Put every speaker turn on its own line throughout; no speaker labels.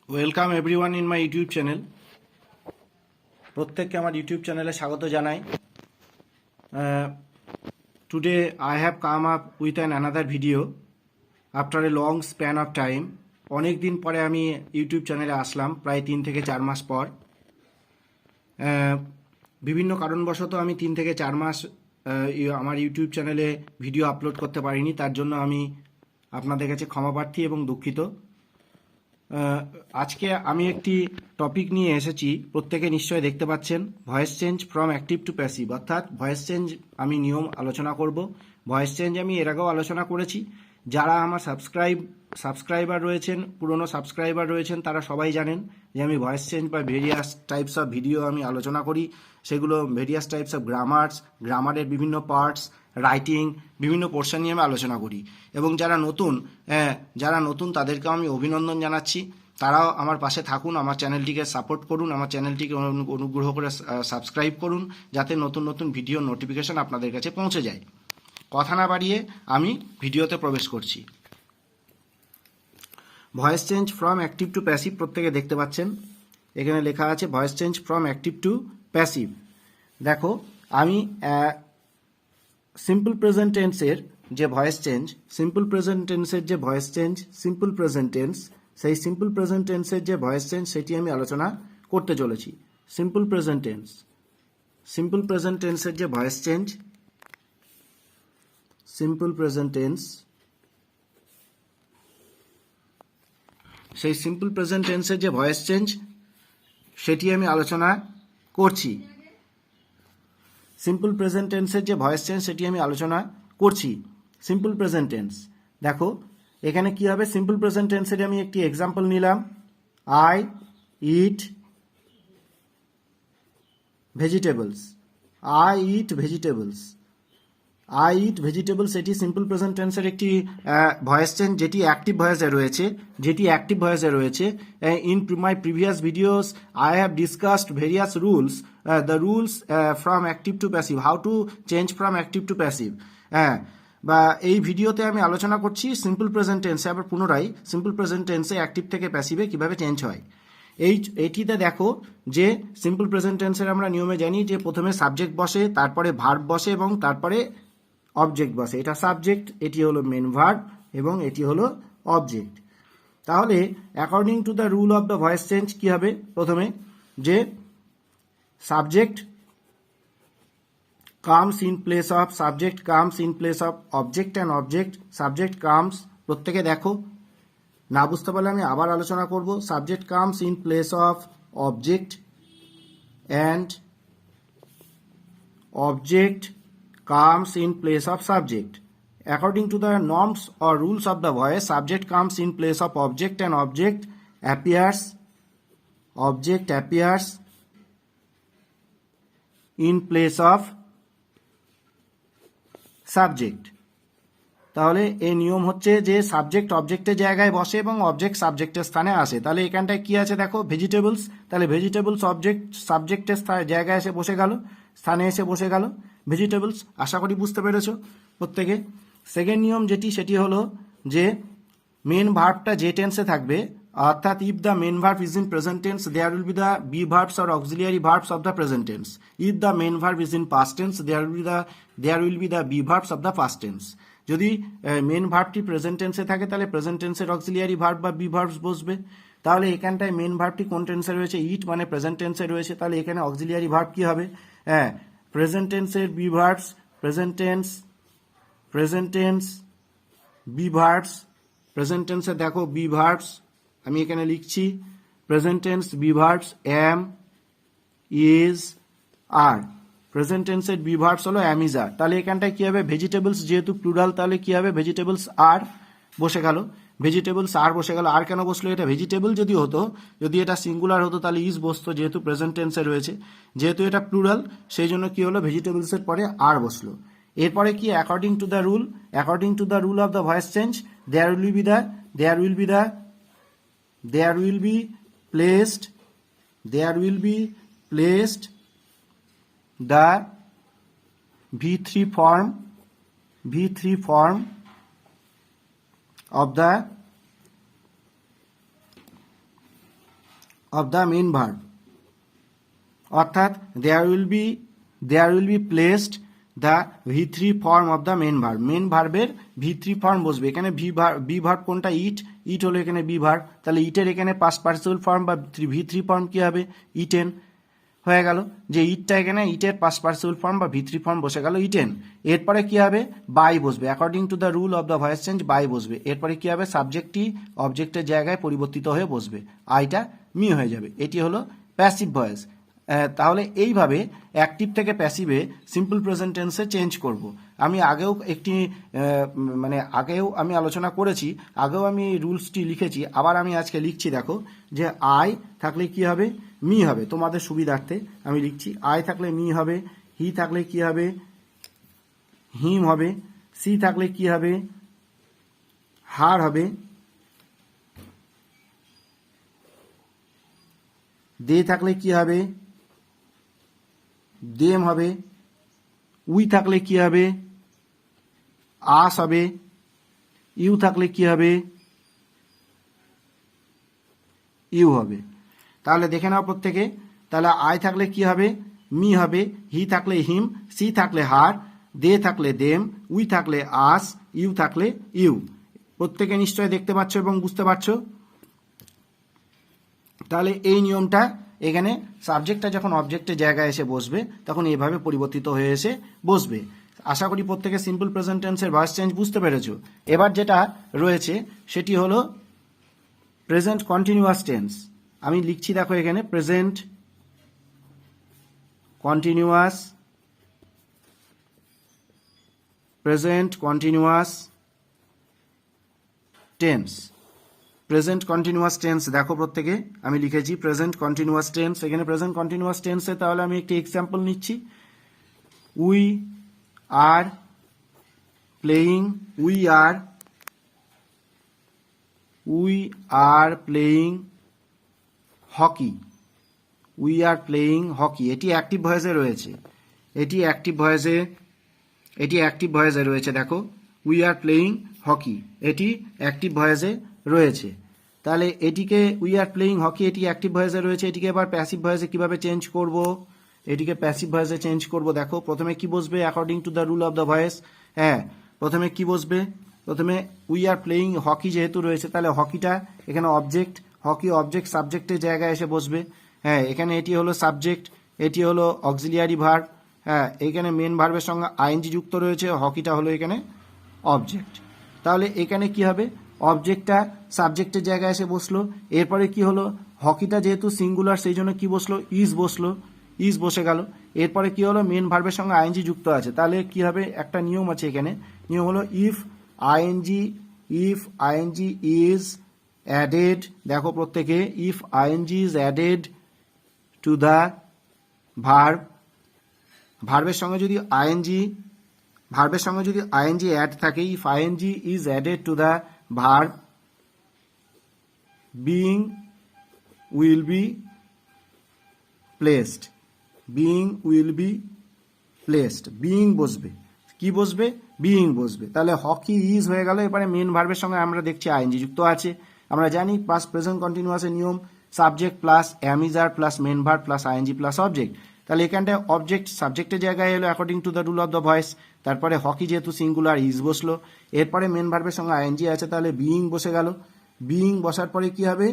Welcome everyone in my YouTube channel. প্রত্যেককে আমার YouTube চ্যানেলে স্বাগত জানাই। Today I have come up with an another video after a long span of time. অনেক দিন পরে আমি ইউটিউব চ্যানেলে আসলাম, প্রায় 3 থেকে 4 মাস পর। বিভিন্ন কারণবশত আমি 3 থেকে 4 মাস আমার ইউটিউব চ্যানেলে ভিডিও আপলোড করতে পারিনি, তার জন্য আমি আপনাদের কাছে ক্ষমাপ্রার্থী এবং দুঃখিত। আজকে আমি একটি টপিক নিয়ে এসেছি, প্রত্যেকে নিশ্চয়ই দেখতে পাচ্ছেন, voice change from active to passive. অর্থাৎ ভয়েস চেঞ্জ আমি নিয়ম আলোচনা করব। ভয়েস চেঞ্জ আমি এর আগেও আলোচনা করেছি। যারা আমার সাবস্ক্রাইবার রয়েছেন, পুরনো সাবস্ক্রাইবার রয়েছেন, তারা সবাই জানেন যে আমি ভয়েস চেঞ্জ বা ভেরিয়াস টাইপস অফ ভিডিও আমি আলোচনা করি। সেগুলো ভেরিয়াস টাইপস অফ গ্রামারের বিভিন্ন পার্টস, রাইটিং, বিভিন্ন পোর্শন নিয়ে আমি আলোচনা করি। এবং যারা নতুন তাদেরকেও আমি অভিনন্দন জানাচ্ছি। তারাও আমার পাশে থাকুন, আমার চ্যানেলটিকে সাপোর্ট করুন, আমার চ্যানেলটিকে অনুগ্রহ করে সাবস্ক্রাইব করুন, যাতে নতুন নতুন ভিডিও নোটিফিকেশন আপনাদের কাছে পৌঁছে যায়। কথা না বাড়িয়ে আমি ভিডিওতে প্রবেশ করছি। Voice change from active to passive প্রত্যেকে দেখতে পাচ্ছেন, এখানে লেখা আছে voice change from active to passive. দেখো, আমি সিম্পল প্রেজেন্ট টেন্সের যে voice change, simple present tense, সেই সিম্পল প্রেজেন্ট টেন্সের যে ভয়েস চেঞ্জ সেটি আমি আলোচনা করতে চলেছি। সিম্পল প্রেজেন্ট টেন্সের যে ভয়েস চেঞ্জ, সেই সিম্পল প্রেজেন্ট টেন্সের যে ভয়েস চেঞ্জ সেটি আমি আলোচনা করছি। সিম্পল প্রেজেন্ট টেন্স, দেখো এখানে কি হবে। সিম্পল প্রেজেন্ট টেন্সের আমি একটি এক্সাম্পল নিলাম, আই ইট ভেজিটেবলস। এটি সিম্পল প্রেজেন্ট টেন্সের একটি ভয়েস চেঞ্জ, যেটি অ্যাক্টিভ ভয়েসে রয়েছে। In my previous videos I have discussed various rules, the rules from active to passive, how to change from active to passive. বা এই ভিডিওতে আমি আলোচনা করছি সিম্পল প্রেজেন্ট টেন্সে, আবার পুনরায় সিম্পল প্রেজেন্ট টেন্সে অ্যাক্টিভ থেকে প্যাসিভে কিভাবে চেঞ্জ হয়। এইটিতে দেখো যে সিম্পল প্রেজেন্ট টেন্সের আমরা নিয়মে জানি যে প্রথমে সাবজেক্ট বসে, তারপরে ভার্ব বসে এবং তারপরে অবজেক্ট বসে। এটা সাবজেক্ট, এটি হলো মেন ভার্ব এবং এটি হলো অবজেক্ট। তাহলে according to the rule of the voice change কি হবে, প্রথমে যে subject comes in place of object and object. Subject comes, প্রত্যেকে দেখো, না বুঝতে পারলে আমি আবার আলোচনা করব। Subject comes in place of object and object comes in place of subject. According to the norms or rules of the voice, subject comes in place of object and object appears in place of subject. তাহলে এই নিয়ম হচ্ছে যে subject অবজেক্টের জায়গায় বসে এবং object সাবজেক্টের স্থানে আসে। তাহলে এখানটায় কি আছে দেখো, ভেজিটেবলস। তাহলে ভেজিটেবলস অবজেক্ট সাবজেক্টের জায়গায় এসে বসে গেল, স্থানে এসে বসে গেল ভেজিটেবলস। আশা করি বুঝতে পেরেছো প্রত্যেকে। সেকেন্ড নিয়ম সেটি হলো যে মেন ভার্বটা যে টেন্সে থাকবে, অর্থাৎ if the main verb is in present tense there will be the be verbs or auxiliary verbs of the present tense. If the main verb is in past tense there will be the be verbs of the past tense. যদি main ভার্বটি present টেন্সে থাকে তাহলে present টেন্সের auxiliary verb বা be verbs বসবে। তাহলে এখানটায় মেন ভার্বটি কোন টেন্সে রয়েছে, ইট মানে প্রেজেন্ট টেন্সে রয়েছে, তাহলে এখানে অক্সিলিয়ারি ভার্ব কি হবে, প্রেজেন্ট টেন্সের বি ভার্বস, প্রেজেন্ট টেন্সে দেখো বি ভার্বস, আমি এখানে লিখছি present tense be verbs am, is, are. Present টেন্সের বি ভার্বস হলো এম, ইজ, আর। তাহলে এখানটায় কি হবে, ভেজিটেবলস যেহেতু প্লুরাল, তাহলে কি হবে, ভেজিটেবলস আর বসে গেল। আর কেন বসলো, এটা ভেজিটেবল যদি হতো, যদি এটা সিঙ্গুলার হতো তাহলে ইজ বসতো, যেহেতু প্রেজেন্ট টেন্সে রয়েছে। যেহেতু এটা প্লুরাল সেই জন্য কি হলো, ভেজিটেবলসের পরে আর বসলো। এরপরে কি, according to the rule of the voice change there will be placed the V3 form of the of the main verb, অর্থাৎ there will be placed the V3 form of the main verb, main ভার্বের V3 form বসবে। এখানে be verb কোনটা? ইট হলো এখানে be verb, তাহলে ইটের এখানে পাস্ট পার্টিসিপল ফর্ম বা V3 ফর্ম কি হবে? ইটেন হয়ে গেল, যে ইটটা এখানে ইটের পাস্ট পার্টিসিপল ফর্ম বা V3 ফর্ম বসে গেল ইটেন। এরপরে কি হবে? বাই বসবে, according to the rule of the voice change by বসবে। এরপরে কি হবে? সাবজেক্টটি অবজেক্টের জায়গায় পরিবর্তিত হয়ে বসবে, আইটা মি হয়ে যাবে। এটি হলো প্যাসিভ ভয়েস। তাহলে এইভাবে অ্যাক্টিভ থেকে প্যাসিভে সিম্পল প্রেজেন্ট টেন্সে চেঞ্জ করব। আমি আগেও আগেও আমি আলোচনা করেছি, আগেও আমি এই রুলসটি লিখেছি, আবার আমি আজকে লিখছি। দেখো যে আই থাকলে কি হবে? মি হবে। তোমাদের সুবিধার্থে আমি লিখছি, আই থাকলে মি হবে, হি থাকলে কি হবে? হিম হবে, সি থাকলে কি হবে? হার হবে, দে থাকলে কি হবে? দেম হবে, উই থাকলে কি হবে? আস হবে, ইউ থাকলে কি হবে? ইউ হবে। তাহলে দেখে নাও প্রত্যেকে, তাহলে আই থাকলে কি হবে? মি হবে, হি থাকলে হিম, সি থাকলে হার, দে থাকলে দেম, উই থাকলে আস, ইউ থাকলে ইউ। প্রত্যেকে নিশ্চয় দেখতে পাচ্ছ এবং বুঝতে পারছো। তাহলে এই নিয়মটা এখানে সাবজেক্টটা যখন অবজেক্টের জায়গায় এসে বসবে তখন এইভাবে পরিবর্তিত হয়ে এসে বসবে। আশা করি প্রত্যেকে সিম্পল প্রেজেন্ট টেন্সের ভয়েস চেঞ্জ বুঝতে পেরেছো। এবার যেটা রয়েছে সেটি হলো প্রেজেন্ট কন্টিনিউয়াস টেন্স। আমি লিখছি, দেখো এখানে present continuous tense. Present continuous tense দেখো প্রত্যেকে, আমি লিখেছি প্রেজেন্ট কন্টিনিউয়াস টেন্স। এখানে প্রেজেন্ট কন্টিনিউয়াস টেন্সে তাহলে আমি একটি এক্সাম্পল নিচ্ছি। We are playing, we are playing hockey, we are playing hockey. এটি অ্যাক্টিভ ভয়েসে রয়েছে, এটি অ্যাক্টিভ ভয়েসে রয়েছে। দেখো উই আর প্লেয়িং হকি, এটি অ্যাক্টিভ ভয়েসে রয়েছে। তাহলে এটিকে উই আর প্লেয়িং হকি, এটি অ্যাক্টিভ ভয়েসে রয়েছে। এটিকে এবার প্যাসিভ ভয়েসে কিভাবে চেঞ্জ করব? এটিকে প্যাসিভ ভয়েসে চেঞ্জ করব। দেখো প্রথমে কি বসবে? According to the rule of the voice, হ্যাঁ প্রথমে কি বসবে? প্রথমে উই আর প্লেয়িং হকি যেহেতু রয়েছে, তাহলে হকিটা এখানে অবজেক্ট, হকি অবজেক্ট সাবজেক্টের জায়গায় এসে বসবে। হ্যাঁ এখানে এটি হলো সাবজেক্ট, এটি হলো অক্সিলিয়ারি ভার্ব। হ্যাঁ এখানে মেন ভার্বের সঙ্গে আইএনজি যুক্ত রয়েছে, হকিটা হলো এখানে অবজেক্ট। তাহলে এখানে কি হবে? অবজেক্টটা সাবজেক্টের জায়গায় এসে বসলো। এরপরে কি হলো? হকিটা যেহেতু সিঙ্গুলার সেই জন্য কি বসলো? ইজ বসে গেল। এরপরে কি হলো? মেন ভার্বের সঙ্গে আইএনজি যুক্ত আছে, তাহলে কি হবে? একটা নিয়ম আছে এখানে, নিয়ম হলো ইফ আইএনজি ইজ অ্যাডেড, দেখো প্রত্যেকে, if ING is added to the verb, ভার্বের সঙ্গে যদি আইএনজি অ্যাড থাকে, if ING is added to the verb, being will be placed, being বসবে। কি বসবে? বিইং বসবে। তাহলে হকি ইজ হয়ে গেল। এবারে মেন ভার্বের সঙ্গে আমরা দেখছি আইএনজি যুক্ত আছে। আমরা জানি পাস্ট প্রেজেন্ট কন্টিনিউয়াসের নিয়ম, subject plus am is are plus main verb plus ING plus object. তাহলে এখানটায় অবজেক্ট সাবজেক্টের জায়গায় এলো according to the rule of the voice. তারপরে হকি যেহেতু সিঙ্গুলার, ইজ বসলো। এরপরে মেন ভার্বের সঙ্গে আইএনজি আছে, তাহলে বিইং বসে গেল। বিইং বসার পরে কি হবে?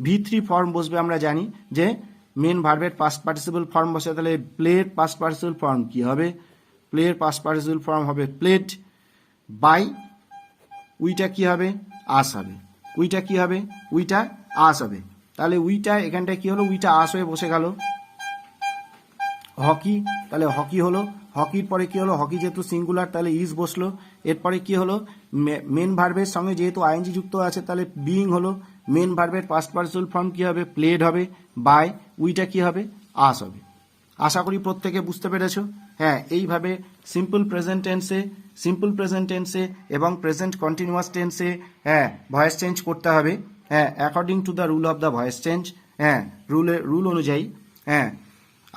V3 ফর্ম বসবে। আমরা জানি যে মেন ভার্বের পাস্ট পার্টিসিপল ফর্ম বসে, তাহলে প্লের পাস্ট পার্টিসিপল ফর্ম কি হবে? প্লের পাস্ট পার্টিসিপল ফর্ম হবে প্লেড। বাই উইটা কি হবে? আস হবে। উইটা আস হবে। তাহলে উইটা এখানটায় কি হলো? উইটা আস হয়ে বসে গেল। হকি, তাহলে হকি হলো। হকির পরে কি হলো? হকি যেহেতু সিঙ্গুলার, তাহলে ইজ বসলো। এরপরে কি হলো? মেন ভার্বের সঙ্গে যেহেতু আইএনজি যুক্ত আছে, তাহলে বিইং হলো। মেন ভার্বের পাস্ট পার্টিসিপল ফর্ম কি হবে? প্লেড হবে। বাই উইটা কি হবে? আস হবে। আশা করি প্রত্যেকে বুঝতে পেরেছো। হ্যাঁ এইভাবে সিম্পল প্রেজেন্ট টেন্সে এবং প্রেজেন্ট কন্টিনিউয়াস টেন্সে হ্যাঁ ভয়েস চেঞ্জ করতে হবে। হ্যাঁ according to the rule of the voice change, হ্যাঁ রুল অনুযায়ী। হ্যাঁ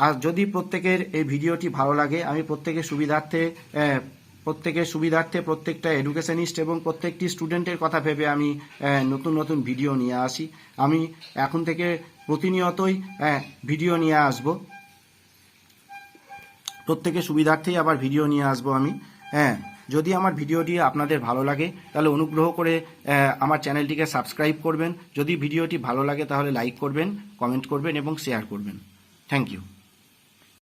আর যদি প্রত্যেকের এই ভিডিওটি ভালো লাগে, আমি প্রত্যেকের সুবিধার্থে প্রত্যেকটা এডুকেশনিস্ট এবং প্রত্যেকটি স্টুডেন্টের কথা ভেবে আমি নতুন ভিডিও নিয়ে আসি। আমি এখন থেকে প্রতিনিয়তই ভিডিও নিয়ে আসব, প্রত্যেকের সুবিধার্থেই আবার ভিডিও নিয়ে আসব আমি। যদি আমার ভিডিওটি আপনাদের ভালো লাগে তাহলে অনুগ্রহ করে আমার চ্যানেলটিকে সাবস্ক্রাইব করবেন। যদি ভিডিওটি ভালো লাগে তাহলে লাইক করবেন, কমেন্ট করবেন এবং শেয়ার করবেন। Thank you.